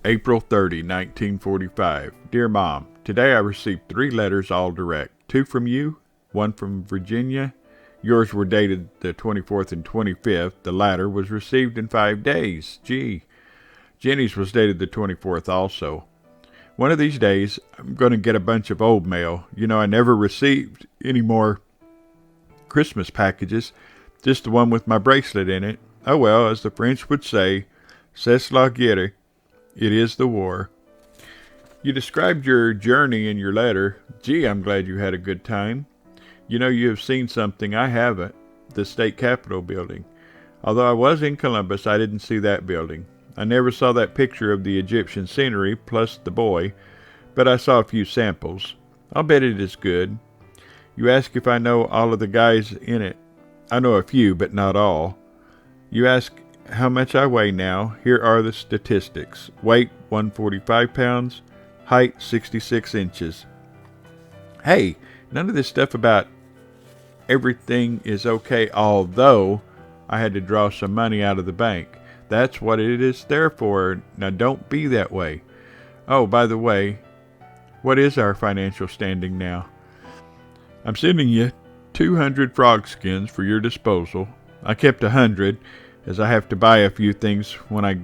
April 30, 1945. Dear Mom, today I received 3 letters all direct. 2 from you, 1 from Virginia. Yours were dated the 24th and 25th. The latter was received in 5 days. Gee. Jenny's was dated the 24th also. One of these days, I'm going to get a bunch of old mail. You know, I never received any more Christmas packages, just the one with my bracelet in it. Oh well, as the French would say, c'est la guerre. It is the war. You described your journey in your letter. Gee, I'm glad you had a good time. You know, you have seen something I haven't, the state capitol building. Although I was in Columbus, I didn't see that building. I never saw that picture of the Egyptian scenery, plus the boy, but I saw a few samples. I'll bet it is good. You ask if I know all of the guys in it. I know a few, but not all. You ask how much I weigh now. Here are the statistics. Weight, 145 pounds. Height, 66 inches. Hey, none of this stuff about everything is okay, although I had to draw some money out of the bank. That's what it is there for. Now don't be that way. Oh, by the way, what is our financial standing now? I'm sending you 200 frog skins for your disposal. I kept 100, as I have to buy a few things when I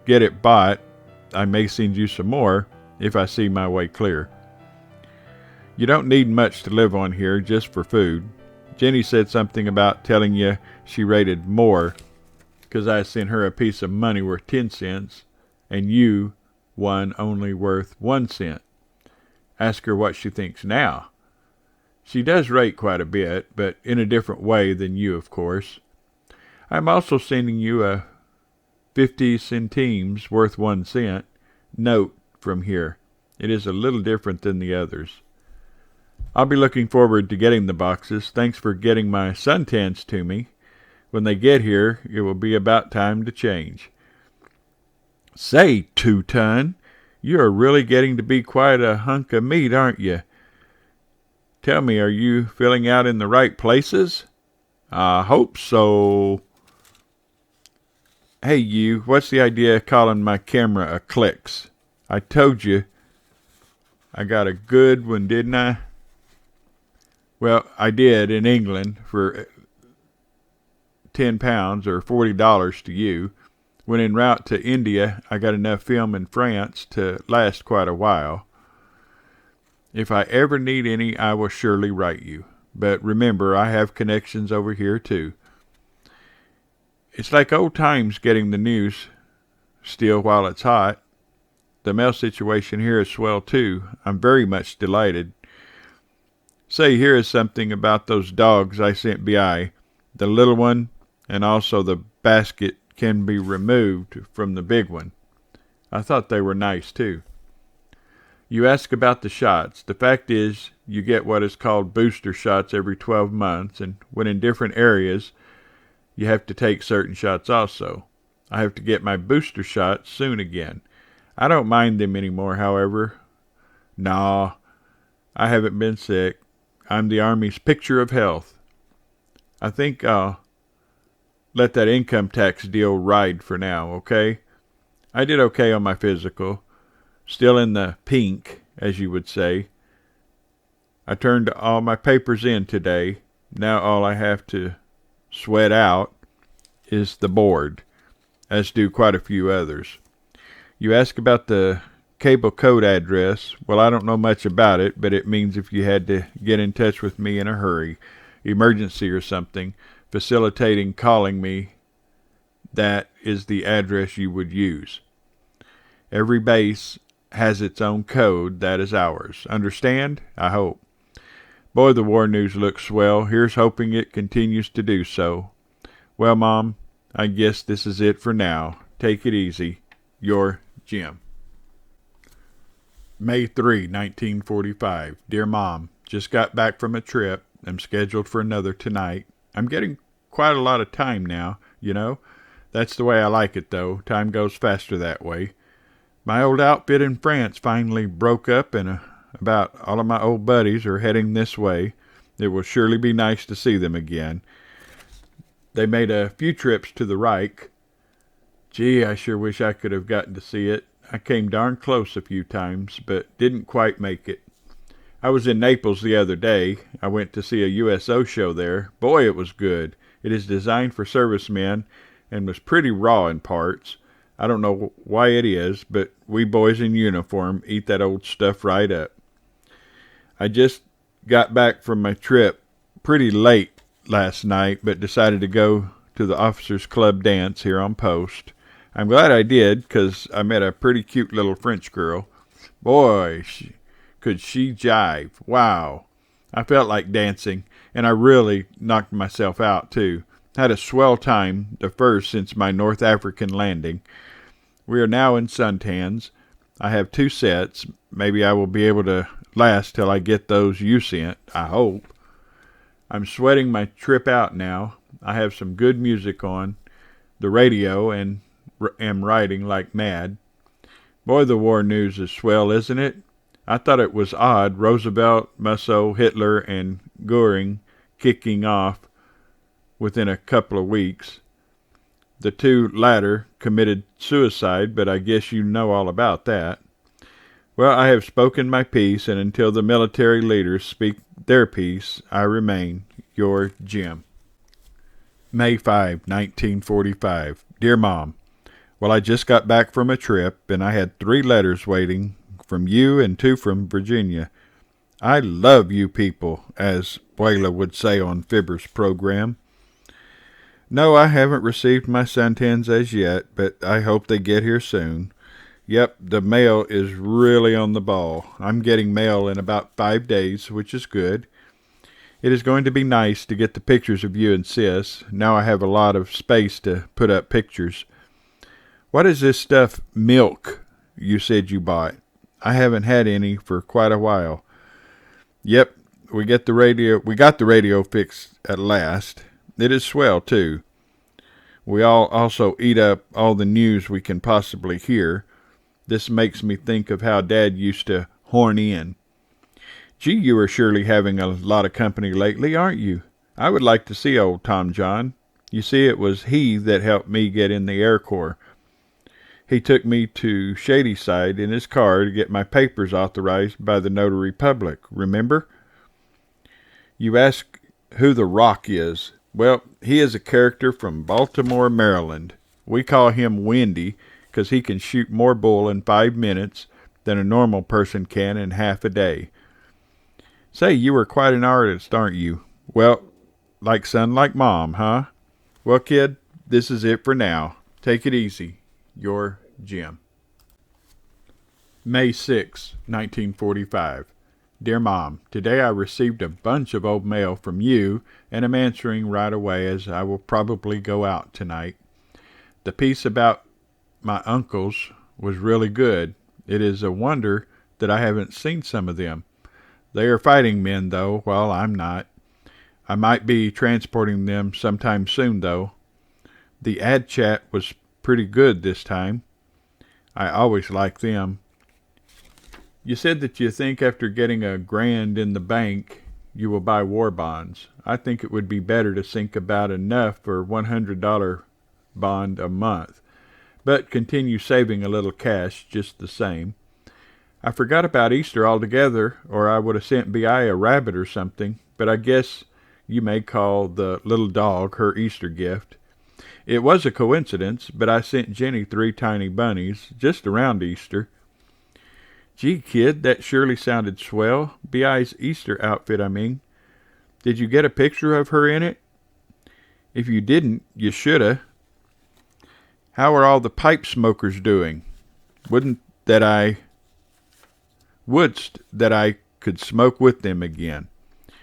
get it bought. I may send you some more if I see my way clear. You don't need much to live on here, just for food. Jenny said something about telling you she rated more because I sent her a piece of money worth 10 cents and you one only worth 1 cent. Ask her what she thinks now. She does rate quite a bit, but in a different way than you, of course. I'm also sending you a 50 centimes worth 1 cent note from here. It is a little different than the others. I'll be looking forward to getting the boxes. Thanks for getting my suntans to me. When they get here, it will be about time to change. Say, 2-ton, you are really getting to be quite a hunk of meat, aren't you? Tell me, are you filling out in the right places? I hope so. Hey, you, what's the idea of calling my camera a Clix? I told you I got a good one, didn't I? Well, I did in England for 10 pounds or $40 to you. When en route to India, I got enough film in France to last quite a while. If I ever need any, I will surely write you. But remember, I have connections over here too. It's like old times getting the news still while it's hot. The mail situation here is swell too. I'm very much delighted. Say, here is something about those dogs I sent Bi. The little one and also the basket can be removed from the big one. I thought they were nice too. You ask about the shots. The fact is, you get what is called booster shots every 12 months, and when in different areas, you have to take certain shots also. I have to get my booster shots soon again. I don't mind them anymore, however. Nah, I haven't been sick. I'm the Army's picture of health. I think I'll let that income tax deal ride for now, okay? I did okay on my physical. Still in the pink, as you would say. I turned all my papers in today. Now all I have to sweat out is the board, as do quite a few others. You ask about the cable code address. Well, I don't know much about it, but it means if you had to get in touch with me in a hurry, emergency or something, facilitating calling me, that is the address you would use. Every base has its own code. That is ours. Understand? I hope. Boy, the war news looks swell. Here's hoping it continues to do so. Well, Mom, I guess this is it for now. Take it easy. Your Jim. May 3, 1945. Dear Mom, just got back from a trip. I'm scheduled for another tonight. I'm getting quite a lot of time now, you know. That's the way I like it, though. Time goes faster that way. My old outfit in France finally broke up, and about all of my old buddies are heading this way. It will surely be nice to see them again. They made a few trips to the Reich. Gee, I sure wish I could have gotten to see it. I came darn close a few times, but didn't quite make it. I was in Naples the other day. I went to see a USO show there. Boy, it was good. It is designed for servicemen and was pretty raw in parts. I don't know why it is, but we boys in uniform eat that old stuff right up. I just got back from my trip pretty late last night, but decided to go to the Officers Club dance here on post. I'm glad I did, because I met a pretty cute little French girl. Boy, could she jive. Wow. I felt like dancing, and I really knocked myself out, too. Had a swell time, the first since my North African landing. We are now in suntans. I have 2 sets. Maybe I will be able to last till I get those you sent, I hope. I'm sweating my trip out now. I have some good music on the radio and am writing like mad. Boy, the war news is swell, isn't it? I thought it was odd, Roosevelt, Musso, Hitler, and Goering kicking off within a couple of weeks. The 2 latter committed suicide, but I guess you know all about that. Well, I have spoken my piece, and until the military leaders speak their piece, I remain your Jim. May 5, 1945. Dear Mom, well, I just got back from a trip, and I had 3 letters waiting from you and 2 from Virginia. I love you people, as Beulah would say on Fibber's program. No, I haven't received my suntans as yet, but I hope they get here soon. Yep, the mail is really on the ball. I'm getting mail in about 5 days, which is good. It is going to be nice to get the pictures of you and Sis. Now I have a lot of space to put up pictures. What is this stuff, milk, you said you bought? I haven't had any for quite a while. Yep, we got the radio fixed at last. It is swell, too. We all also eat up all the news we can possibly hear. This makes me think of how Dad used to horn in. Gee, you are surely having a lot of company lately, aren't you? I would like to see old Tom John. You see, it was he that helped me get in the Air Corps. He took me to Shadyside in his car to get my papers authorized by the notary public, remember? You ask who the Rock is. Well, he is a character from Baltimore, Maryland. We call him Windy, because he can shoot more bull in 5 minutes than a normal person can in half a day. Say, you are quite an artist, aren't you? Well, like son, like mom, huh? Well, kid, this is it for now. Take it easy. Your Jim. May 6, 1945. Dear Mom, today I received a bunch of old mail from you, and am answering right away as I will probably go out tonight. The piece about my uncles was really good. It is a wonder that I haven't seen some of them. They are fighting men, though, while I'm not. I might be transporting them sometime soon, though. The ad chat was pretty good this time. I always like them. You said that you think after getting $1,000 in the bank, you will buy war bonds. I think it would be better to sink about enough for $100 bond a month, but continue saving a little cash just the same. I forgot about Easter altogether, or I would have sent B.I. a rabbit or something, but I guess you may call the little dog her Easter gift. It was a coincidence, but I sent Jenny 3 tiny bunnies just around Easter. Gee, kid, that surely sounded swell. B.I.'s Easter outfit, I mean. Did you get a picture of her in it? If you didn't, you shoulda. How are all the pipe smokers doing? Wouldst that I could smoke with them again.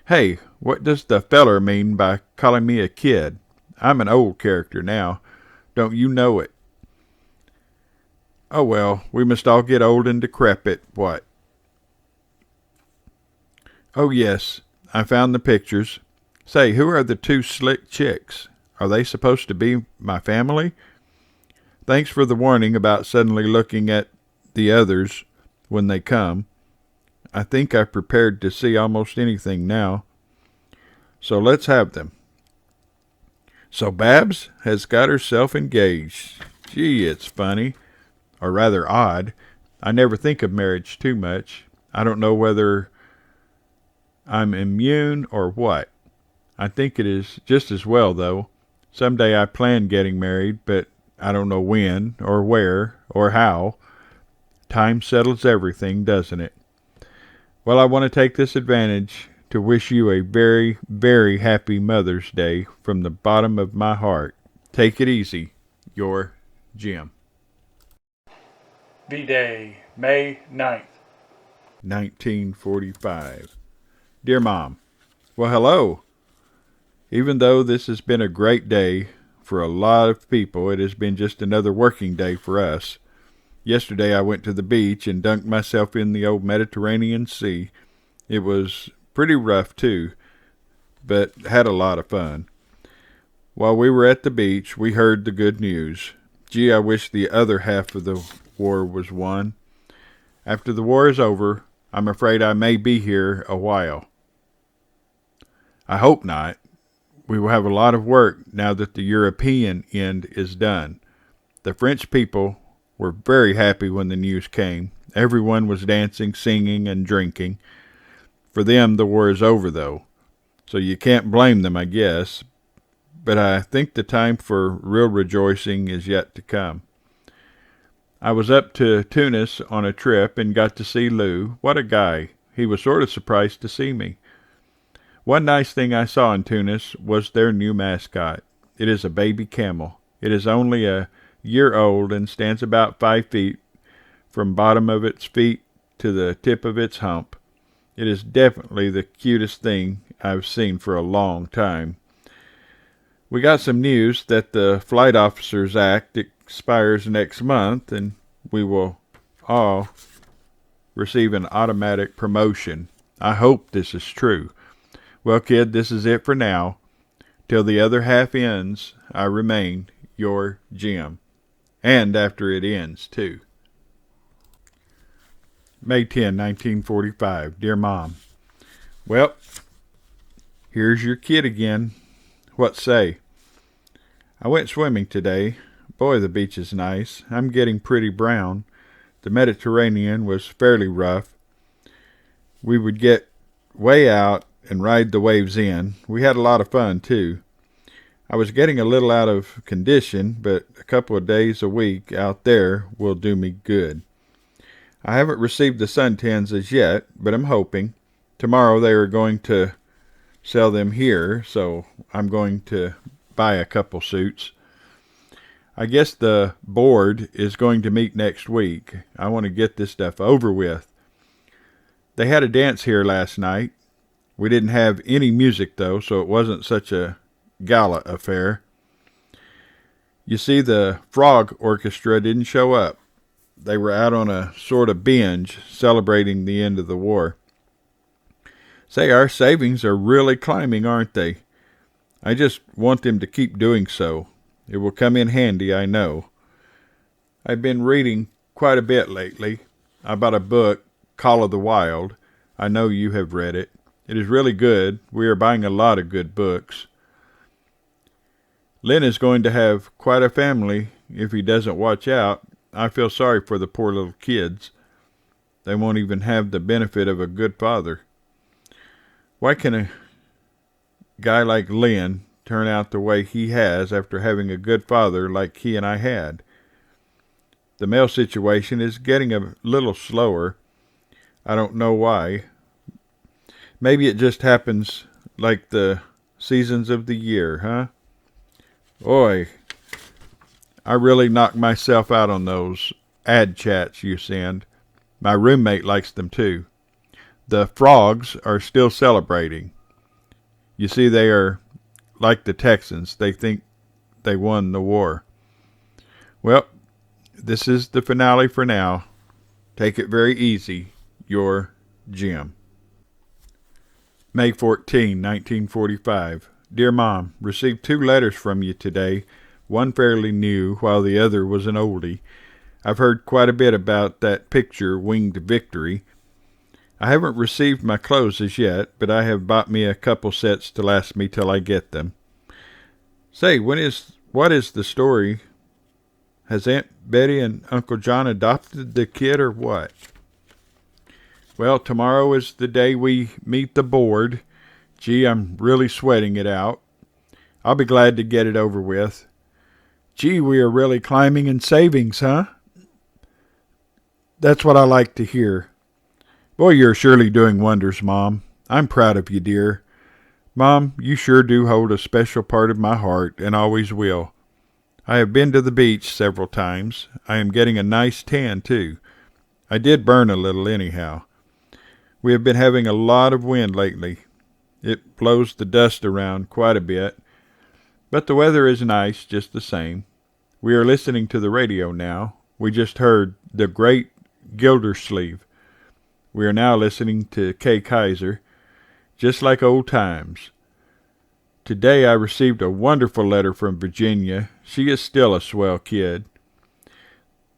Hey, what does the feller mean by calling me a kid? I'm an old character now. Don't you know it? Oh, well, we must all get old and decrepit, what? Oh, yes, I found the pictures. Say, who are the 2 slick chicks? Are they supposed to be my family? Thanks for the warning about suddenly looking at the others when they come. I think I've prepared to see almost anything now. So let's have them. So Babs has got herself engaged. Gee, it's funny. or rather odd. I never think of marriage too much. I don't know whether I'm immune or what. I think it is just as well, though. Someday I plan getting married, but I don't know when, or where, or how. Time settles everything, doesn't it? Well, I want to take this advantage to wish you a very, very happy Mother's Day from the bottom of my heart. Take it easy. Your Jim. V-Day, May 9th. 1945. Dear Mom, well, hello. Even though this has been a great day for a lot of people, it has been just another working day for us. Yesterday I went to the beach and dunked myself in the old Mediterranean Sea. It was pretty rough too, but had a lot of fun. While we were at the beach, we heard the good news. Gee, I wish the other half of the war was won. After the war is over, I'm afraid I may be here a while. I hope not. We will have a lot of work now that the European end is done. The French people were very happy when the news came. Everyone was dancing, singing, and drinking. For them, the war is over, though, so you can't blame them, I guess. But I think the time for real rejoicing is yet to come. I was up to Tunis on a trip and got to see Lou. What a guy. He was sort of surprised to see me. One nice thing I saw in Tunis was their new mascot. It is a baby camel. It is only a year old and stands about 5 feet from bottom of its feet to the tip of its hump. It is definitely the cutest thing I've seen for a long time. We got some news that the Flight Officers Act expires next month, and we will all receive an automatic promotion. I hope this is true. Well, kid, this is it for now. Till the other half ends, I remain your Jim. And after it ends, too. May 10, 1945. Dear Mom, well, here's your kid again. What say? I went swimming today. Boy, the beach is nice. I'm getting pretty brown. The Mediterranean was fairly rough. We would get way out and ride the waves in. We had a lot of fun, too. I was getting a little out of condition, but a couple of days a week out there will do me good. I haven't received the suntans as yet, but I'm hoping. Tomorrow they are going to sell them here, so I'm going to buy a couple suits. I guess the board is going to meet next week. I want to get this stuff over with. They had a dance here last night. We didn't have any music, though, so it wasn't such a gala affair. You see, the Frog Orchestra didn't show up. They were out on a sort of binge, celebrating the end of the war. Say, our savings are really climbing, aren't they? I just want them to keep doing so. It will come in handy, I know. I've been reading quite a bit lately. I bought a book, Call of the Wild. I know you have read it. It is really good. We are buying a lot of good books. Lynn is going to have quite a family if he doesn't watch out. I feel sorry for the poor little kids. They won't even have the benefit of a good father. Why can a guy like Lynn turn out the way he has after having a good father like he and I had? The mail situation is getting a little slower. I don't know why. Maybe it just happens like the seasons of the year, huh? Oi, I really knock myself out on those ad chats you send. My roommate likes them too. The frogs are still celebrating. You see, they are like the Texans. They think they won the war. Well, this is the finale for now. Take it very easy. Your Jim. May 14, 1945. Dear Mom, received 2 letters from you today, one fairly new, while the other was an oldie. I've heard quite a bit about that picture, Winged Victory. I haven't received my clothes as yet, but I have bought me a couple sets to last me till I get them. Say, what is the story Has Aunt Betty and Uncle John adopted the kid or what? Well, tomorrow is the day we meet the board. Gee, I'm really sweating it out. I'll be glad to get it over with. Gee, we are really climbing in savings, huh? That's what I like to hear. Boy, you're surely doing wonders, Mom. I'm proud of you, dear. Mom, you sure do hold a special part of my heart, and always will. I have been to the beach several times. I am getting a nice tan, too. I did burn a little anyhow. We have been having a lot of wind lately. It blows the dust around quite a bit. But the weather is nice just the same. We are listening to the radio now. We just heard The Great Gildersleeve. We are now listening to Kay Kaiser, just like old times. Today I received a wonderful letter from Virginia. She is still a swell kid.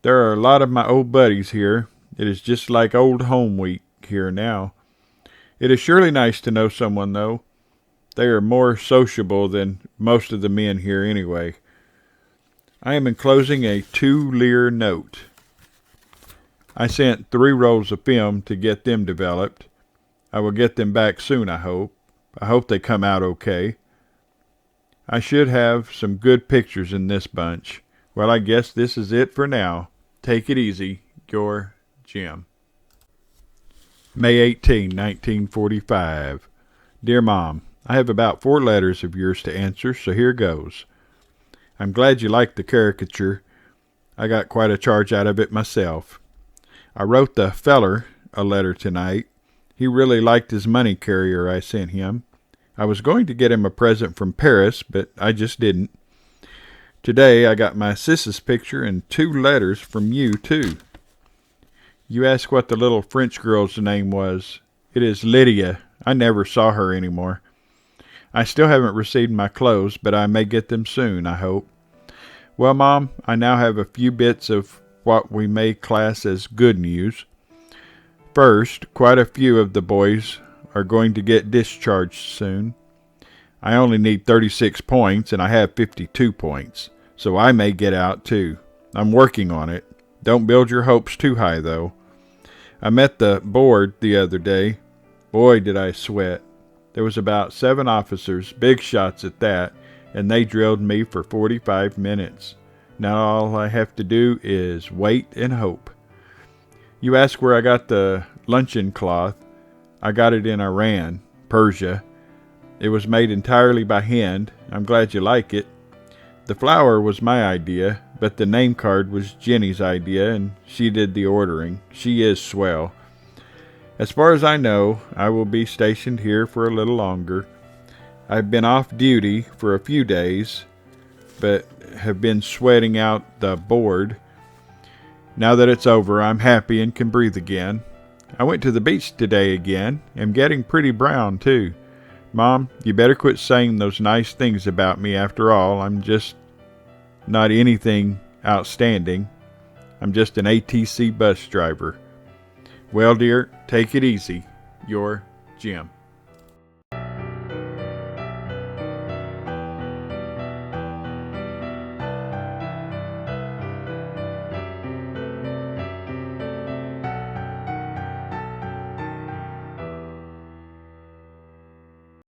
There are a lot of my old buddies here. It is just like old home week here now. It is surely nice to know someone, though. They are more sociable than most of the men here anyway. I am enclosing a 2 lire note. I sent 3 rolls of film to get them developed. I will get them back soon, I hope. I hope they come out okay. I should have some good pictures in this bunch. Well, I guess this is it for now. Take it easy. Your Jim. May 18, 1945. Dear Mom, I have about 4 letters of yours to answer, so here goes. I'm glad you liked the caricature. I got quite a charge out of it myself. I wrote the feller a letter tonight. He really liked his money carrier I sent him. I was going to get him a present from Paris, but I just didn't. Today I got my sis's picture and 2 letters from you, too. You asked what the little French girl's name was. It is Lydia. I never saw her anymore. I still haven't received my clothes, but I may get them soon, I hope. Well, Mom, I now have a few bits of what we may class as good news. First, quite a few of the boys are going to get discharged soon. I only need 36 points, and I have 52 points, so I may get out too. I'm working on it. Don't build your hopes too high, though. I met the board the other day. Boy, did I sweat. There was about 7 officers, big shots at that, and they drilled me for 45 minutes. Now all I have to do is wait and hope. You ask where I got the luncheon cloth. I got it in Iran, Persia. It was made entirely by hand. I'm glad you like it. The flower was my idea, but the name card was Jenny's idea, and she did the ordering. She is swell. As far as I know, I will be stationed here for a little longer. I've been off duty for a few days, but have been sweating out the board. Now that it's over, I'm happy and can breathe again. I went to the beach today again. I'm getting pretty brown, too. Mom, you better quit saying those nice things about me after all. I'm just not anything outstanding. I'm just an ATC bus driver. Well, dear, take it easy. Your Jim.